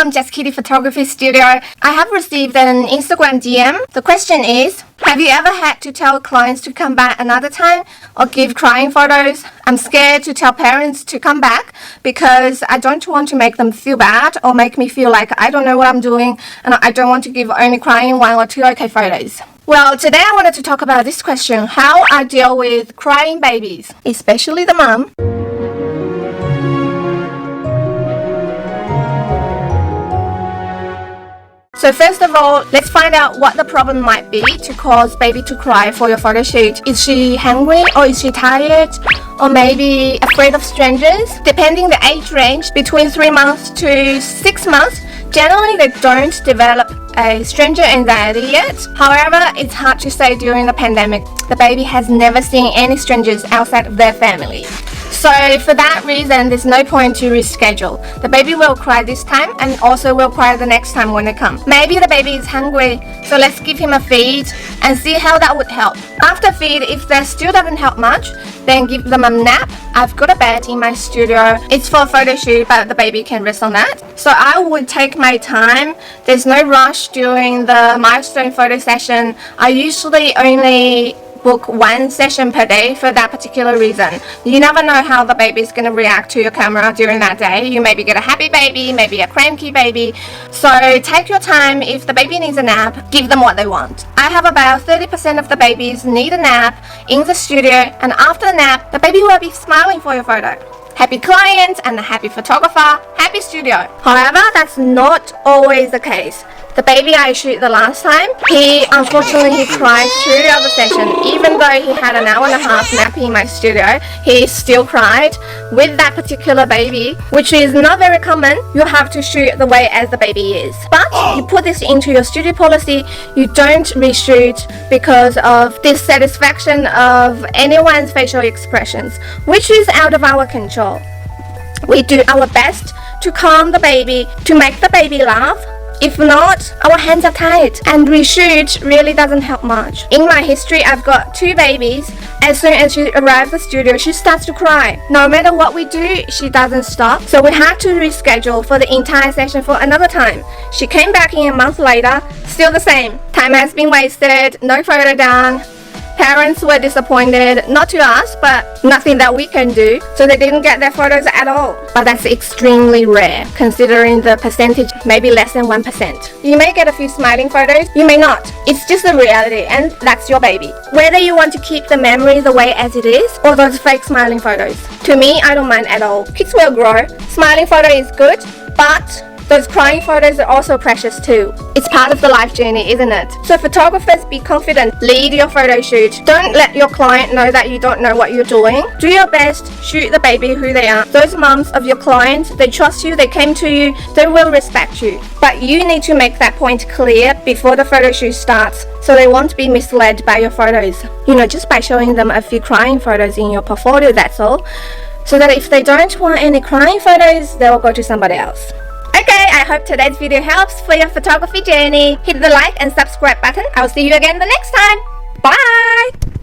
from Just Kitty Photography Studio. I have received an Instagram DM. The question is, have you ever had to tell clients to come back another time or give crying photos? I'm scared to tell parents to come back because I don't want to make them feel bad or make me feel like I don't know what I'm doing, and I don't want to give only crying 1 or 2 okay photos. Well, today I wanted to talk about this question, how I deal with crying babies, especially the mom. So first of all, let's find out what the problem might be to cause baby to cry for your photo shoot. Is she hungry, or is she tired, or maybe afraid of strangers? Depending the age range, between 3 months to 6 months, generally they don't develop a stranger anxiety yet. However, it's hard to say during the pandemic. The baby has never seen any strangers outside of their family. So for that reason, there's no point to reschedule. The baby will cry this time and also will cry the next time when they come. Maybe the baby is hungry, so let's give him a feed and see how that would help. After feed, if that still doesn't help much, then give them a nap. I've got a bed in my studio. It's for a photo shoot, but the baby can rest on that. So I would take my time. There's no rush during the milestone photo session. I usually only book 1 session per day for that particular reason. You never know how the baby is going to react to your camera during that day. You maybe get a happy baby, maybe a cranky baby. So take your time. If the baby needs a nap, give them what they want. I have about 30% of the babies need a nap in the studio, and after the nap, the baby will be smiling for your photo. Happy client and a happy photographer, happy studio. However, that's not always the case. The baby I shoot the last time, unfortunately cried throughout the session. Even though he had an hour and a half napping in my studio, he still cried. With that particular baby, which is not very common, you have to shoot the way as the baby is. But you put this into your studio policy, you don't reshoot because of dissatisfaction of anyone's facial expressions, which is out of our control. We do our best to calm the baby, to make the baby laugh. If not, our hands are tied, and reshoot really doesn't help much. In my history, I've got 2 babies. As soon as she arrives at the studio, she starts to cry. No matter what we do, she doesn't stop. So we had to reschedule for the entire session for another time. She came back in a month later, still the same. Time has been wasted, no photo done. Parents were disappointed, not to us, but nothing that we can do, so they didn't get their photos at all. But that's extremely rare, considering the percentage, maybe less than 1%. You may get a few smiling photos, you may not. It's just the reality, and that's your baby. Whether you want to keep the memory the way as it is, or those fake smiling photos. To me, I don't mind at all. Kids will grow. Smiling photo is good, but those crying photos are also precious too. It's part of the life journey, isn't it? So photographers, be confident. Lead your photo shoot. Don't let your client know that you don't know what you're doing. Do your best. Shoot the baby who they are. Those moms of your clients, they trust you, they came to you, they will respect you. But you need to make that point clear before the photo shoot starts, so they won't be misled by your photos. Just by showing them a few crying photos in your portfolio, that's all. So that if they don't want any crying photos, they will go to somebody else. Okay, I hope today's video helps for your photography journey. Hit the like and subscribe button. I'll see you again the next time. Bye!